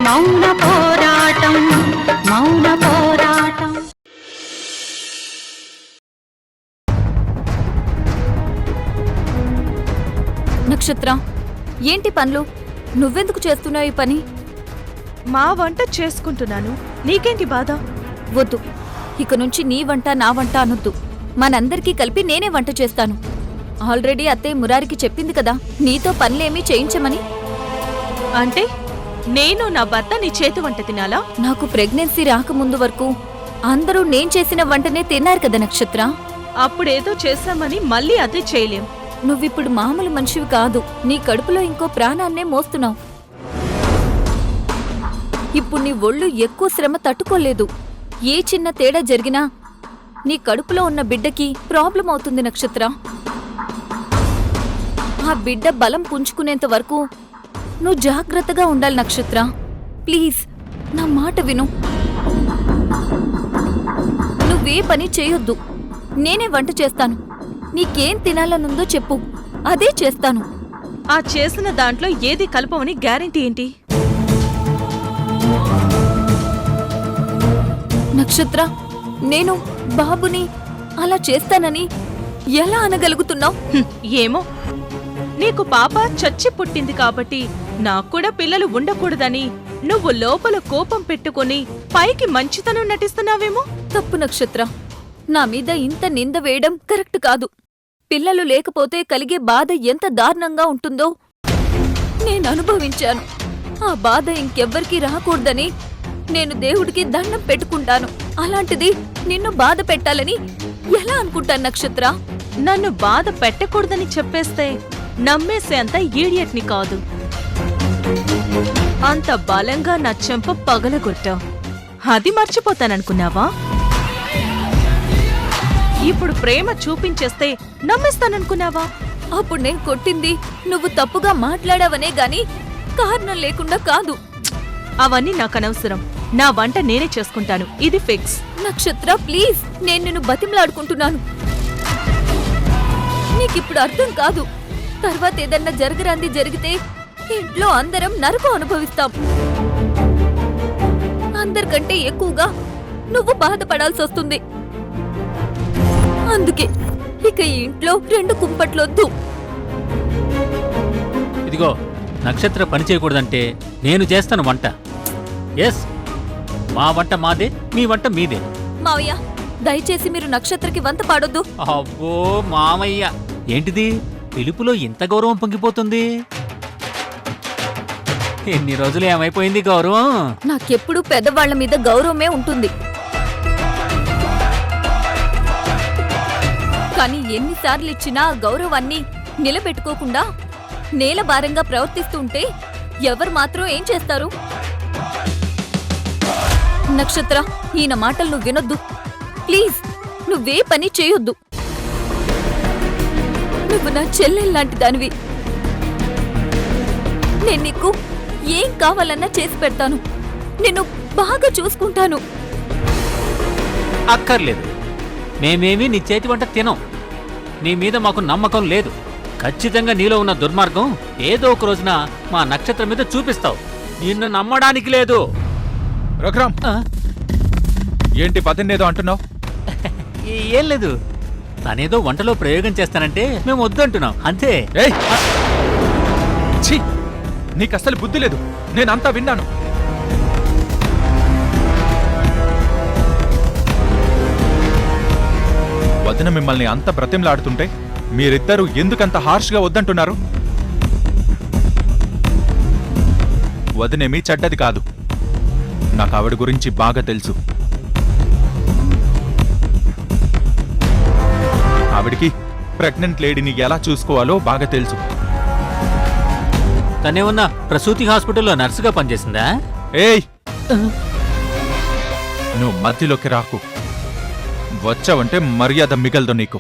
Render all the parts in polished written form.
మౌన పోరాటం మౌన పోరాటం. నక్షత్ర, ఏంటి పనులు? నువ్వెందుకు చేస్తున్నావు ఈ పని? మా వంట చేసుకుంటున్నాను, నీకేంటి బాధ? వద్దు, ఇక నుంచి నీ వంట నా వంట అనొద్దు. మనందరికీ కలిపి నేనే వంట చేస్తాను. ఆల్రెడీ అత్తయ్య మురారికి చెప్పింది కదా నీతో పనులేమీ చేయించమని. అంటే నేను నా భర్త నీ చేతి వంట తినాలా? నాకు ప్రెగ్నెన్సీ రాకముందు వరకు అందరూ నేను చేసిన వంటనే తిన్నారు కదా నక్షత్ర. అప్పుడేదో చేశామని మళ్ళీ అదే చేయలేం. నువ్విప్పుడు మామూలు మనిషివి కాదు, నీ కడుపులో ఇంకో ప్రాణాన్నే మోస్తున్నావు. ఇప్పుడు నీ ఒళ్ళు ఎక్కువ శ్రమ తట్టుకోలేదు. ఏ చిన్న తేడా జరిగినా నీ కడుపులో ఉన్న బిడ్డకి ప్రాబ్లం అవుతుంది నక్షత్ర. ఆ బిడ్డ బలం పుంజుకునేంత వరకు నువ్వు జాగ్రత్తగా ఉండాలి నక్షత్ర. ప్లీజ్ నా మాట విను. నువ్వే పని చేయొద్దు, నేనే వంట చేస్తాను. నీకేం తినాలనుందో చెప్పు, అదే చేస్తాను. ఆ చేసిన దాంట్లో ఏది కలపమని గ్యారెంటీ ఏంటి? నక్షత్ర, నేను బాబుని అలా చేస్తానని ఎలా అనగలుగుతున్నావు? ఏమో, నీకు పాప చచ్చి పుట్టింది కాబట్టి నాక్కూడా పిల్లలు ఉండకూడదని నువ్వు లోపల కోపం పెట్టుకుని పైకి మంచితనం నటిస్తున్నావేమో. తప్పు నక్షత్ర, నా మీద ఇంత నింద వేయడం కరెక్ట్ కాదు. పిల్లలు లేకపోతే కలిగే బాధ ఎంత దారుణంగా ఉంటుందో నేను అనుభవించాను. ఆ బాధ ఇంకెవ్వరికీ రాకూడదని నేను దేవుడికి దండం పెట్టుకుంటాను. అలాంటిది నిన్ను బాధ పెట్టాలని ఎలా అనుకుంటాను నక్షత్ర? నన్ను బాధ పెట్టకూడదని చెప్పేస్తే నమ్మేసే అంత ఈడియట్ని కాదు. అంత బలంగా నా చెంప పగలగొట్టావు, అది మర్చిపోతాననుకున్నావా? ఇప్పుడు ప్రేమ చూపించేస్తే నమ్మేస్తాననుకున్నావా? అప్పుడు నేను కొట్టింది నువ్వు తప్పుగా మాట్లాడావనే గాని కారణం లేకుండా కాదు. అవన్నీ నాకనవసరం. నా వంట నేనే చేసుకుంటాను, ఇది ఫిక్స్. నక్షత్ర ప్లీజ్, నేను నిన్ను బతిమలాడుకుంటున్నాను. నీకిప్పుడు అర్థం కాదు. తర్వాత ఏదన్నా జరగరాంది జరిగితే ఇంట్లో అందరం నరకం అనుభవిస్తాం. అందరికంటే ఎక్కువగా నువ్వు బాధపడాల్సి వస్తుంది. అందుకే ఇక ఈ ఇంట్లో 2 కుంపట్లొద్దు. ఇదిగో, నక్షత్ర పని చేయకూడదంటే నేను చేస్తాను వంట. ఎస్, మా వంట మాదే, మీ వంట మీదే. మావయ్య, దయచేసి మీరు నక్షత్రకి వంత పాడొద్దు. అబ్బో మామయ్య, ఏంటిది పిలుపులో ఇంత గౌరవం పొంగిపోతుంది? ఎన్ని రోజులు ఏమైపోయింది గౌరవం? నాకెప్పుడు పెద్దవాళ్ల మీద గౌరవమే ఉంటుంది. కానీ ఎన్నిసార్లు ఇచ్చినా ఆ గౌరవాన్ని నిలబెట్టుకోకుండా నేలభారంగా ప్రవర్తిస్తూ ఉంటే ఎవరు మాత్రం ఏం చేస్తారు? నక్షత్ర, ఈయన మాటలు నువ్వు వినొద్దు. ప్లీజ్, నువ్వే పని చేయొద్దు. నువ్వు నా చెల్లెల్లాంటి దానివి. నేను నీకు ఏం కావాలన్నా చేసి పెడతాను. నిన్ను బాగా చూసుకుంటాను. అక్కర్లేదు, మేమేమీ నీ చేతి వంట తినం. నీ మీద మాకు నమ్మకం లేదు. ఖచ్చితంగా నీలో ఉన్న దుర్మార్గం ఏదో ఒక రోజున మా నక్షత్రం మీద చూపిస్తావు. నిన్ను నమ్మడానికి లేదు. రఘురామ్, ఏంటి పదిన్నేదో అంటున్నావు? ఏం లేదు, తనేదో వంటలో ప్రయోగం చేస్తానంటే మేము వద్దంటున్నాం అంతే. నీకు అసలు బుద్ధి లేదు. నేనంతా విన్నాను. వదిన మిమ్మల్ని అంత బ్రతిమలాడుతుంటే మీరిద్దరూ ఎందుకంత హార్ష్గా వద్దంటున్నారు? వదినేమీ చెడ్డది కాదు. నాకు ఆవిడ గురించి బాగా తెలుసు. ఆవిడికి ప్రెగ్నెంట్ లేడీని ఎలా చూసుకోవాలో బాగా తెలుసు. తనే ఉన్న ప్రసూతి హాస్పిటల్లో నర్సుగా పనిచేసిందా? ఏయ్, నువ్వు మధ్యలోకి రాకు. వచ్చావంటే మర్యాద మిగలదు నీకు.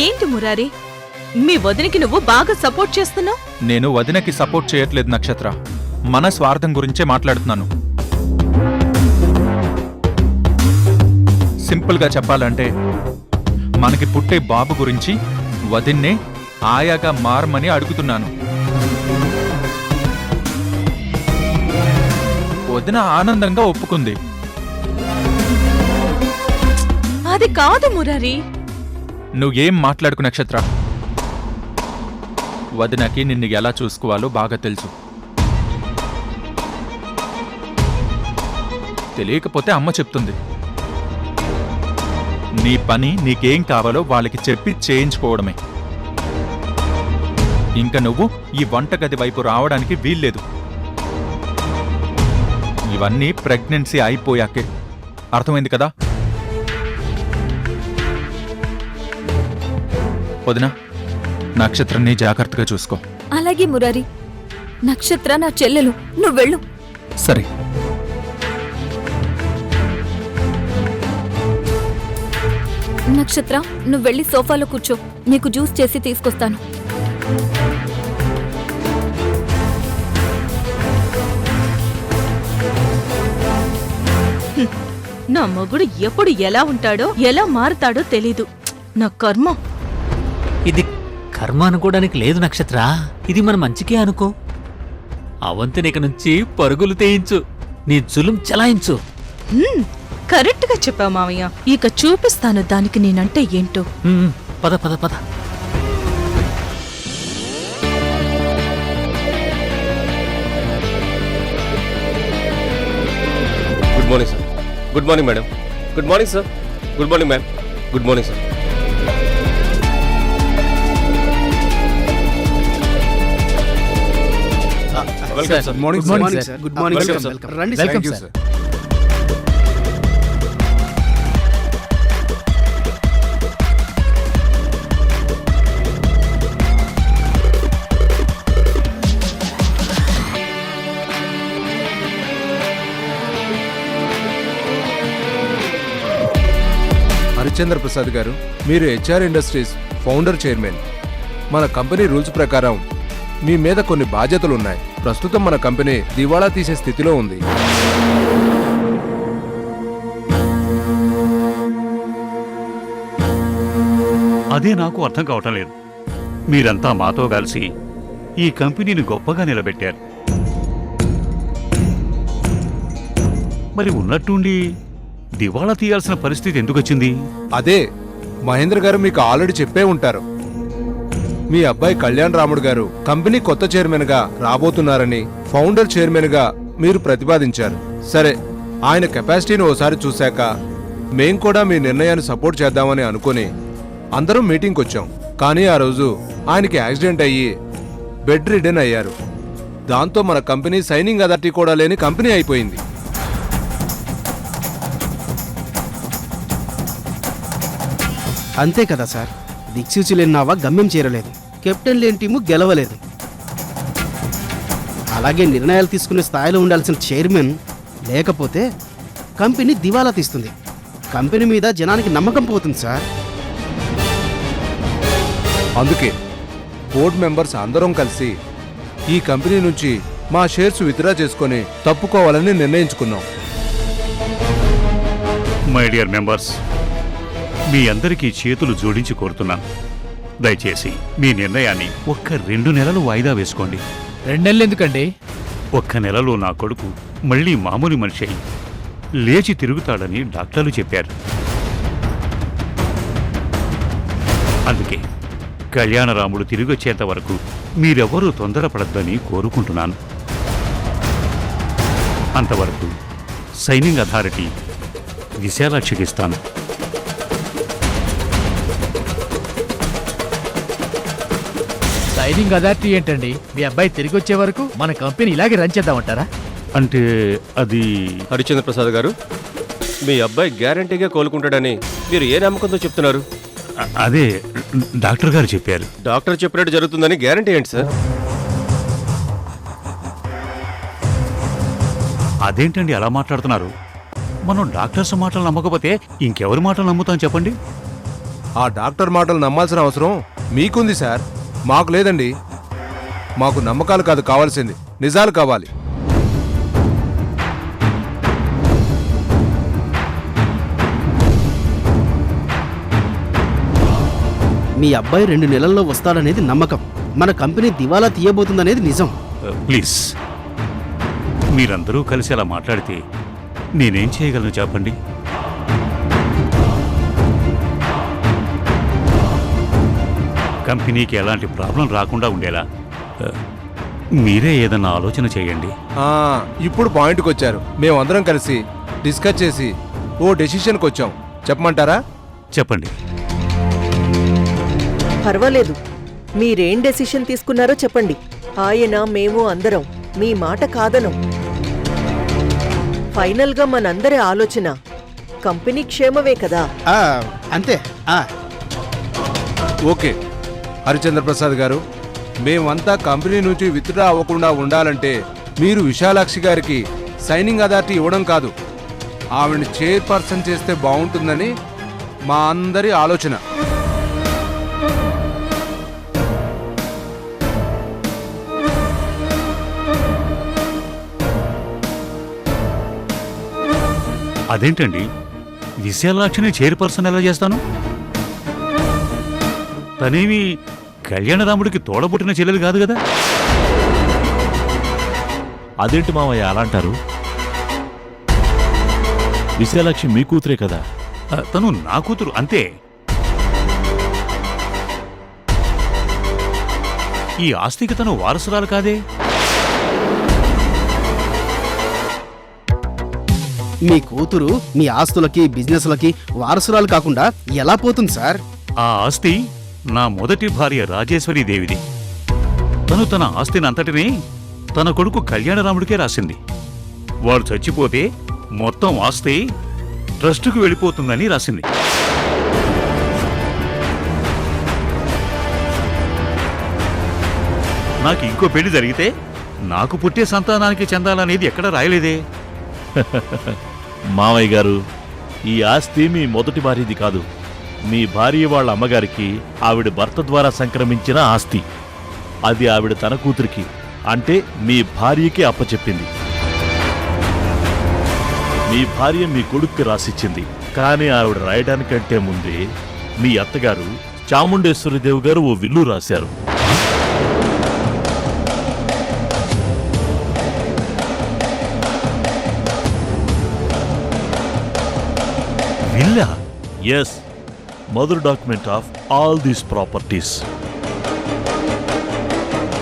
ఏంటి మురారి, మీ వదినికి నువ్వు బాగా సపోర్ట్ చేస్తున్నావు? నేను వదినకి సపోర్ట్ చేయట్లేదు నక్షత్ర. మన స్వార్థం గురించే మాట్లాడుతున్నాను. సింపుల్గా చెప్పాలంటే మనకి పుట్టే బాబు గురించి వదిన్నే ఆయాగా మారమని అడుగుతున్నాను. వదిన ఆనందంగా ఒప్పుకుంది. అది కాదు మురారి. నువ్వేం మాట్లాడుకు నక్షత్ర. వదినకి నిన్ను ఎలా చూసుకోవాలో బాగా తెలుసు. తెలియకపోతే అమ్మ చెప్తుంది. నీ పని నీకేం కావాలో వాళ్ళకి చెప్పి చేయించుకోవడమే. ఇంకా నువ్వు ఈ వంటగది వైపు రావడానికి వీల్లేదు. ఇవన్నీ ప్రెగ్నెన్సీ అయిపోయాకే. అర్థమైంది కదా? వదినా, నక్షత్రాన్ని జాగ్రత్తగా చూసుకో. అలాగే మురారి. నక్షత్ర నా చెల్లెలు, నువ్వు వెళ్ళు. సరే. నక్షత్ర, నువ్వు వెళ్ళి సోఫాలో కూర్చో. నీకు జ్యూస్ చేసి తీసుకొస్తాను. నా మొగుడు ఎప్పుడు ఎలా ఉంటాడో ఎలా మారుతాడో తెలీదు. నా కర్మ. ఇది కర్మ అనుకోవడానికి లేదు నక్షత్ర. ఇది మన మంచికే అనుకో. అవంతినిక నుంచి పరుగులు తేయించు. నీ జులుం చలాయించు. కరెక్ట్ గా చెప్పావు మావయ్య. ఇక చూపిస్తాను దానికి నేనంటే ఏంటో. పద పద పద. Good morning sir. Good morning madam. Good morning sir. Good morning ma'am. Good morning sir. Welcome sir. Good morning sir. Good morning Welcome, sir. sir. రండి Welcome, sir. sir. Harishchandra Prasad గారు, మీరు హెచ్ఆర్ ఇండస్ట్రీస్ ఫౌండర్ చైర్మన్. మన company rules ప్రకారం మీ మీద కొన్ని బాధ్యతలున్నాయి. ప్రస్తుతం మన company దివాళా తీసే స్థితిలో ఉంది. అదే నాకు అర్థం కావటం లేదు. మీరంతా మాతో కలిసి ఈ కంపెనీని గొప్పగా నిలబెట్టారు. మరి ఉన్నట్టుండి దివాళా తీయాల్సిన పరిస్థితి ఎందుకు వచ్చింది? అదే మహేంద్ర గారు మీకు ఆల్రెడీ చెప్పే ఉంటారు. మీ అబ్బాయి కళ్యాణ్ రాముడు గారు కంపెనీ కొత్త చైర్మన్ గా రాబోతున్నారని ఫౌండర్ చైర్మన్ గా మీరు ప్రతిపాదించారు. సరే, ఆయన కెపాసిటీని ఓసారి చూశాక మేం కూడా మీ నిర్ణయాన్ని సపోర్ట్ చేద్దామని అనుకుని అందరం మీటింగ్కి వచ్చాం. కానీ ఆ రోజు ఆయనకి యాక్సిడెంట్ అయ్యి బెడ్ రిడెన్ అయ్యారు. దాంతో మన కంపెనీ సైనింగ్ అథారిటీ కూడా లేని కంపెనీ అయిపోయింది. అంతే కదా సార్. దిక్సూచి లేని నావా గమ్యం చేరలేదు. కెప్టెన్ లేని టీము గెలవలేదు. అలాగే నిర్ణయాలు తీసుకునే స్థాయిలో ఉండాల్సిన చైర్మన్ లేకపోతే కంపెనీ దివాలా తీస్తుంది. కంపెనీ మీద జనానికి నమ్మకం పోతుంది సార్. అందుకే బోర్డు మెంబర్స్ అందరం కలిసి ఈ కంపెనీ నుంచి మా షేర్స్ విత్డ్రా చేసుకొని తప్పుకోవాలని నిర్ణయించుకున్నాం. మై డియర్ మెంబర్స్, మీ అందరికీ చేతులు జోడించి కోరుతున్నాను. దయచేసి మీ నిర్ణయాన్ని ఒక్క 2 నెలలు వాయిదా వేసుకోండి. 2 నెలలు ఎందుకండి? ఒక్క నెలలో నా కొడుకు మళ్ళీ మామూలు మనిషి అయి లేచి తిరుగుతాడని డాక్టర్లు చెప్పారు. అందుకే కళ్యాణరాముడు తిరిగొచ్చేంత వరకు మీరెవరూ తొందరపడద్దని కోరుకుంటున్నాను. అంతవరకు సైనింగ్ అథారిటీ విశాలాక్షికిస్తాను. సైనింగ్ అథారిటీ ఏంటండి? మీ అబ్బాయి తిరిగి వచ్చే వరకు మన కంపెనీ ఇలాగే రన్ చేద్దామంటారా? అంటే అది హరిచంద్ర ప్రసాద్ గారు, మీ అబ్బాయి గ్యారంటీగా కోలుకుంటాడని మీరు ఏ నమ్మకంతో చెప్తున్నారు? అదే డాక్టర్ గారు చెప్పారు. డాక్టర్ చెప్పినట్టు జరుగుతుందని గ్యారంటీ ఏంటి సార్? అదేంటండి అలా మాట్లాడుతున్నారు? మనం డాక్టర్స్ మాటలు నమ్మకపోతే ఇంకెవరి మాటలు నమ్ముతాం చెప్పండి? ఆ డాక్టర్ మాటలు నమ్మాల్సిన అవసరం మీకుంది సార్, మాకు లేదండి. మాకు నమ్మకాలు కాదు కావాల్సింది, నిజాలు కావాలి. మీ అబ్బాయి 2 నెలల్లో వస్తాడనేది నమ్మకం. మన కంపెనీ దివాలా తీయబోతుందనేది నిజం. ప్లీజ్ మీరందరూ కలిసి అలా మాట్లాడితే నేనేం చేయగలను చెప్పండి? కంపెనీకి ఎలాంటి ప్రాబ్లం రాకుండా ఉండేలా మీరే ఏదన్నా ఆలోచన చేయండి. ఇప్పుడు పాయింట్కి వచ్చారు. మేమందరం కలిసి డిస్కస్ చేసి ఓ డెసిషన్కి వచ్చాం. చెప్పమంటారా? చెప్పండి. పర్వాలేదు, మీరేం డెసిషన్ తీసుకున్నారో చెప్పండి. ఆయన, మేము అందరం మీ మాట కాదనం. ఫైనల్గా మనందరి ఆలోచన కంపెనీ క్షేమమే కదా. అంతే. ఓకే హరిచంద్ర ప్రసాద్ గారు, మేమంతా కంపెనీ నుంచి విత్డ్రా అవ్వకుండా ఉండాలంటే మీరు విశాలాక్షి గారికి సైనింగ్ అథారిటీ ఇవ్వడం కాదు, ఆవిడని చైర్పర్సన్ చేస్తే బాగుంటుందని మా అందరి ఆలోచన. అదేంటండి, విశాలాక్షిని చైర్పర్సన్ ఎలా చేస్తాను? తనేమి కళ్యాణరాముడికి తోడబుట్టిన చెల్లెలు కాదు కదా. అదేంటి మావయ్య అలా అంటారు? విశాలాక్షి మీ కూతురే కదా. తను నా కూతురు అంతే. ఈ ఆస్తికి తను వారసురాలు కాదే. మీ కూతురు మీ ఆస్తులకి బిజినెస్లకి వారసురాలు కాకుండా ఎలా పోతుంది సార్? ఆ ఆస్తి నా మొదటి భార్య రాజేశ్వరీదేవిది. తను తన ఆస్తిని అంతటినీ తన కొడుకు కళ్యాణరాముడికే రాసింది. వాడు చచ్చిపోతే మొత్తం ఆస్తి ట్రస్టుకు వెళ్ళిపోతుందని రాసింది. నాకు ఇంకో పెళ్లి జరిగితే నాకు పుట్టే సంతానానికి చెందాలనేది ఎక్కడ రాయలేదే. మావయ్య గారు, ఈ ఆస్తి మీ మొదటి భార్యది కాదు, మీ భార్య వాళ్ళ అమ్మగారికి ఆవిడ భర్త ద్వారా సంక్రమించిన ఆస్తి. అది ఆవిడ తన కూతురికి, అంటే మీ భార్యకి అప్పచెప్పింది. మీ భార్య మీ కొడుక్కి రాసిచ్చింది. కానీ ఆవిడ రాయడానికంటే ముందే మీ అత్తగారు చాముండేశ్వరిదేవి గారు ఓ విల్లు రాశారు. విల్లా? Yes, mother document of all these properties.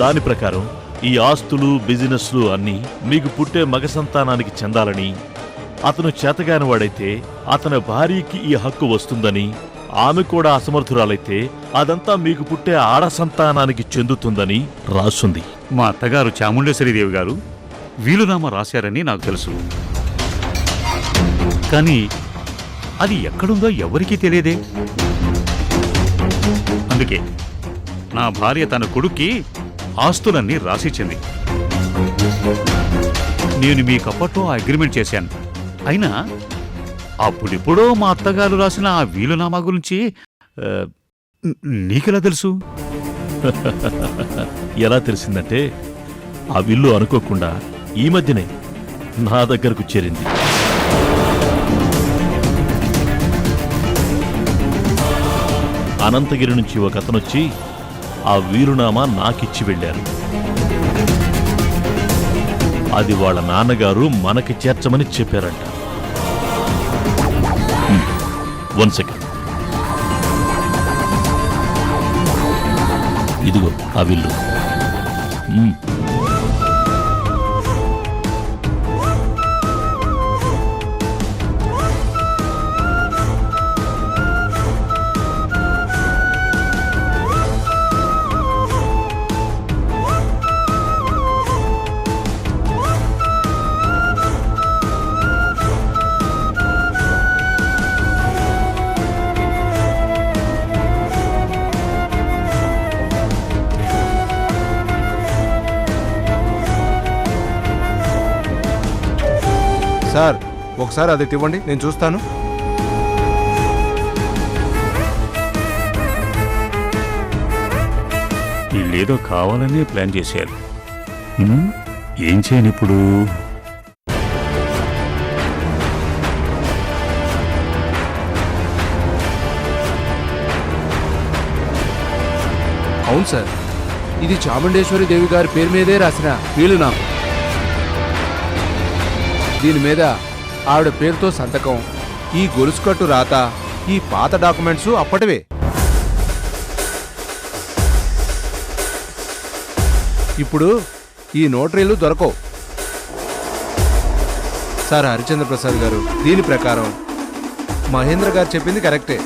దాని ప్రకారం ఈ ఆస్తులు బిజినెస్లు అన్నీ మీకు పుట్టే మగ సంతానానికి చెందాలని, అతను చేతగాని వాడైతే అతని భార్యకి ఈ హక్కు వస్తుందని, ఆమె కూడా అసమర్థురాలైతే అదంతా మీకు పుట్టే ఆడ సంతానానికి చెందుతుందని రాసుంది. మా అత్తగారు చాముండేశ్వరీదేవి గారు వీలునామా రాశారని నాకు తెలుసు. కానీ అది ఎక్కడుందో ఎవరికీ తెలియదే. అందుకే నా భార్య తన కొడుక్కి ఆస్తులన్నీ రాసిచ్చింది. నేను మీకప్పట్లో ఆ అగ్రిమెంట్ చేశాను. అయినా అప్పుడిప్పుడో మా అత్తగారు రాసిన ఆ వీలునామా గురించి నీకెలా తెలుసు? ఎలా తెలిసిందంటే, ఆ విల్లు అనుకోకుండా ఈ మధ్యనే నా దగ్గరకు చేరింది. అనంతగిరి నుంచి ఒక అతనొచ్చి ఆ వీలునామా నాకిచ్చి వెళ్ళారు. అది వాళ్ళ నాన్నగారు మనకి చేర్చమని చెప్పారంట. 1 సెకండ్. ఇదిగో ఆ విల్లు. సార్, ఒకసారి అది ఇవ్వండి, నేను చూస్తాను. వీళ్ళేదో కావాలని ప్లాన్ చేశారు. ఏం చేయను ఇప్పుడు? అవును సార్, ఇది చాముండేశ్వరి దేవి గారి పేరు మీదే రాసిన వీలునామా. దీని మీద ఆవిడ పేరుతో సంతకం, ఈ గొలుసుకట్టు రాత, ఈ పాత డాక్యుమెంట్స్ అప్పటివే. ఇప్పుడు ఈ నోటరీలు దొరకవు. సార్ హరిచంద్ర ప్రసాద్ గారు, దీని ప్రకారం మహేంద్ర గారు చెప్పింది కరెక్టే.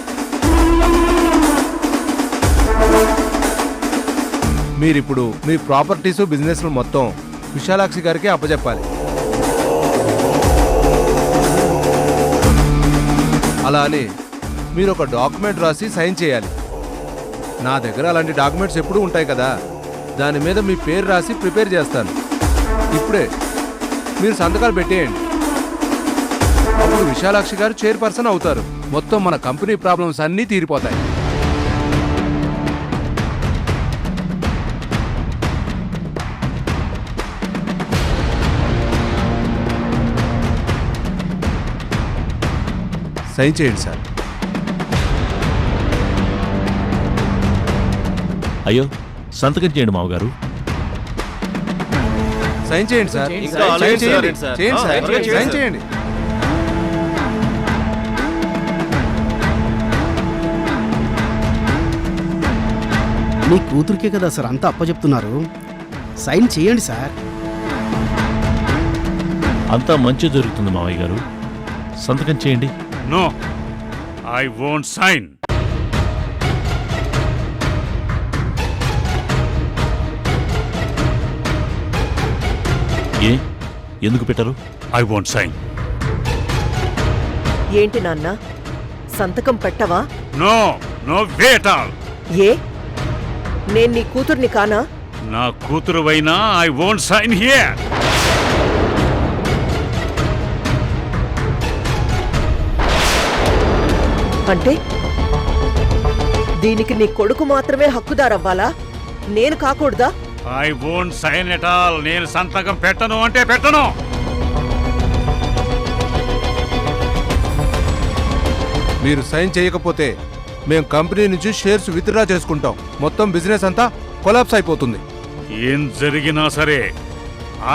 మీరిప్పుడు మీ ప్రాపర్టీసు బిజినెస్లు మొత్తం విశాలాక్షి గారికి అప్పచెప్పాలి. అలా అని మీరు ఒక డాక్యుమెంట్ రాసి సైన్ చేయాలి. నా దగ్గర అలాంటి డాక్యుమెంట్స్ ఎప్పుడూ ఉంటాయి కదా, దాని మీద మీ పేరు రాసి ప్రిపేర్ చేస్తాను. ఇప్పుడే మీరు సంతకాలు పెట్టేయండి. అప్పుడు విశాలాక్షి గారు చైర్పర్సన్ అవుతారు. మొత్తం మన కంపెనీ ప్రాబ్లమ్స్ అన్నీ తీరిపోతాయి. సైన్ చేయండి సార్. అయ్యో, సంతకం చేయండి మావగారు. సైన్ చేయండి సార్. ఇంకా ఆలోచించాలి చేయండి సార్. చేయండి సార్. చేయండి సైన్ సార్. చేయండి. మీ కూతురికే కదా సార్ అంతా అప్పచెప్తున్నారు, సైన్ చేయండి సార్. అంతా మంచి జరుగుతుంది మావయ్య గారు, సంతకం చేయండి. No, I won't sign. ఏ, ఎందుకు పెట్టారు? I won't sign. ఏంటి నాన్న, సంతకం పెట్టవా? No, no way at all. ఏ, నేను నీ కూతుర్ని కానా? నా కూతురువైనా ఐ వోంట్ సైన్ హియర్. అంటే దీనికి నీ కొడుకు మాత్రమే హక్కుదారవ్వాలా, నేను కాకూడదా? I won't sign at all. నేను సంతకం పెట్టను అంటే పెట్టను. మీరు సైన్ చేయకపోతే మేము కంపెనీ నుంచి షేర్స్ విత్డ్రా చేసుకుంటాం. మొత్తం బిజినెస్ అంతా కొలాప్స్ అయిపోతుంది. ఏం జరిగినా సరే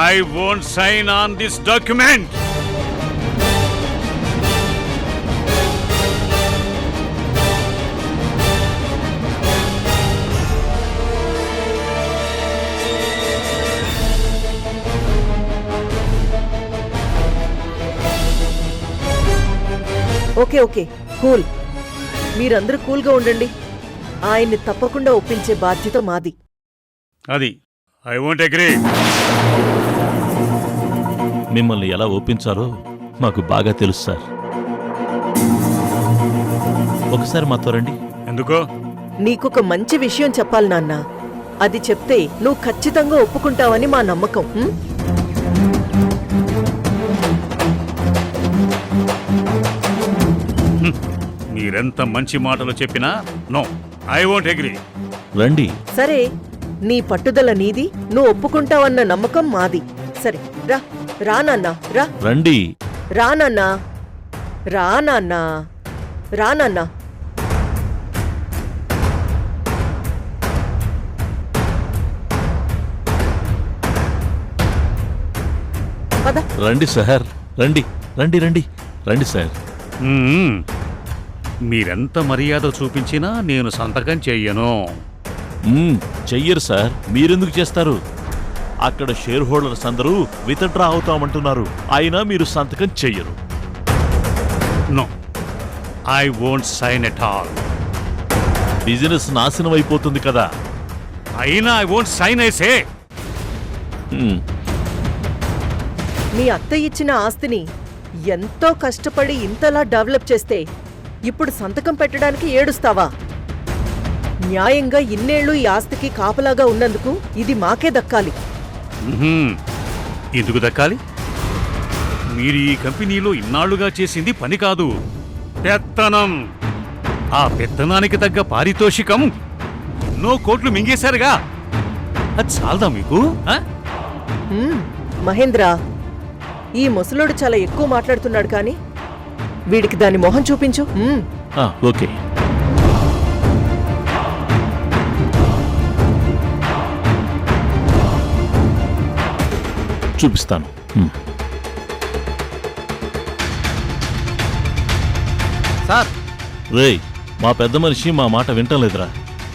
I won't sign on this document. Okay okay, cool. మీరందరూ కూల్గా ఉండండి. ఆయన్ని తప్పకుండా ఒప్పించే బాధ్యత మాది. అది ఐ వోంట్ అగ్రీ. మిమ్మల్ని ఎలా ఒప్పించాలో మాకు బాగా తెలుసు సార్. ఒకసారి మాతో రండి. ఎందుకో? నీకొక మంచి విషయం చెప్పాలి నాన్న. అది చెప్తే నువ్వు ఖచ్చితంగా ఒప్పుకుంటావని మా నమ్మకం. మీరెంత మంచి మాటలు చెప్పినా నో, ఐ వోంట్ అగ్రీ. రండి. సరే, నీ పట్టుదల నీది, నువ్వు ఒప్పుకుంటావన్న నమ్మకం మాది. సరే రా, రా నాన్న, రా. రండి. రా నాన్న, రా నాన్న, రా నాన్న. పద. రండి సార్, రండి రండి రండి రండి సార్. మీరెంత మర్యాద చూపించినా నేను సంతకం చెయ్యను. చెయ్యరు సార్. మీరెందుకు చేస్తారు? అక్కడ షేర్ హోల్డర్స్ అందరూ విత్డ్రా అవుతామంటున్నారు, అయినా మీరు సంతకం చెయ్యరు. No, I won't sign at all. Business నాశనం అయిపోతుంది కదా. అయినా ఐ వోంట్ సైన్ ఐసే. మీ అత్త ఇచ్చిన ఆస్తిని ఎంతో కష్టపడి ఇంతలా డెవలప్ చేస్తే ఇప్పుడు సంతకం పెట్టడానికి ఏడుస్తావా? న్యాయంగా ఇన్నేళ్లు ఈ ఆస్తికి కాపలాగా ఉన్నందుకు ఇది మాకే దక్కాలి. ఎందుకు దక్కాలి? మీరు ఈ కంపెనీలో ఇన్నాళ్లుగా చేసింది పని కాదు, పెత్తనం. ఆ పెత్తనానికి తగ్గ పారితోషికం ఎన్నో కోట్లు మింగేశారుగా. అది చాలదా మీకు? మహేంద్ర, ఈ ముసలోడు చాలా ఎక్కువ మాట్లాడుతున్నాడు కానీ వీడికి దాని మొహం చూపించు. ఓకే. చూపిస్తాను. సార్ రేయ్ మా పెద్ద మనిషి మా మాట వింటలేదురా,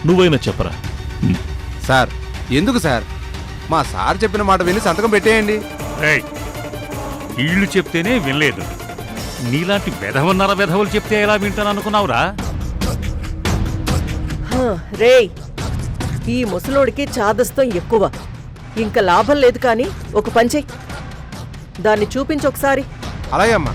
నువ్వైనా చెప్పరా. సార్ ఎందుకు సార్? మా సార్ చెప్పిన మాట విని సంతకం పెట్టేయండి. రేయ్, వీళ్ళు చెప్తేనే వినలేదు. నీలాంటి వెధవన్నర వెధవలు చెప్తే ఎలా వింటాను అనుకున్నావురా? రేయ్, ఈ ముసలోడికి చాదస్తం ఎక్కువ. ఇంకా లాభం లేదు కానీ ఒక పంచెయ్, దాన్ని చూపించొకసారి. అలాగే అమ్మా.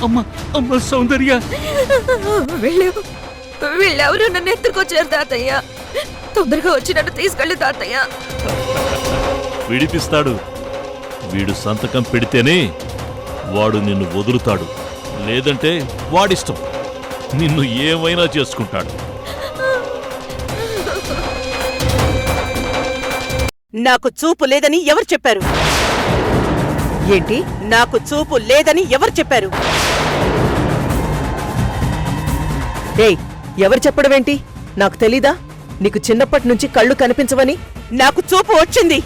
అమ్మ అమ్మ సౌందర్య, వీళ్ళెవరు నన్ను ఎత్తుకొచ్చారు తాతయ్య. తొందరగా వచ్చి నన్ను తీసుకెళ్ళి తాతయ్య. విడిపిస్తాడు. వీడు సంతకం పెడితేనే వాడు నిన్ను వదులుతాడు, లేదంటే వాడిష్టం, నిన్ను ఏమైనా చేసుకుంటాడు. నాకు చూపు లేదని ఎవరు చెప్పారు? ఏంటి? నాకు చూపు లేదని ఎవరు చెప్పారు? ఏయ్, ఎవరు చెప్పడమేంటి? నాకు తెలీదా? నీకు చిన్నప్పటి నుంచి కళ్ళు కనిపించవని? నాకు చూపు వచ్చింది.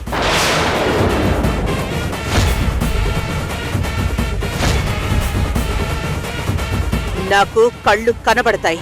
నాకు కళ్ళు కనబడతాయి.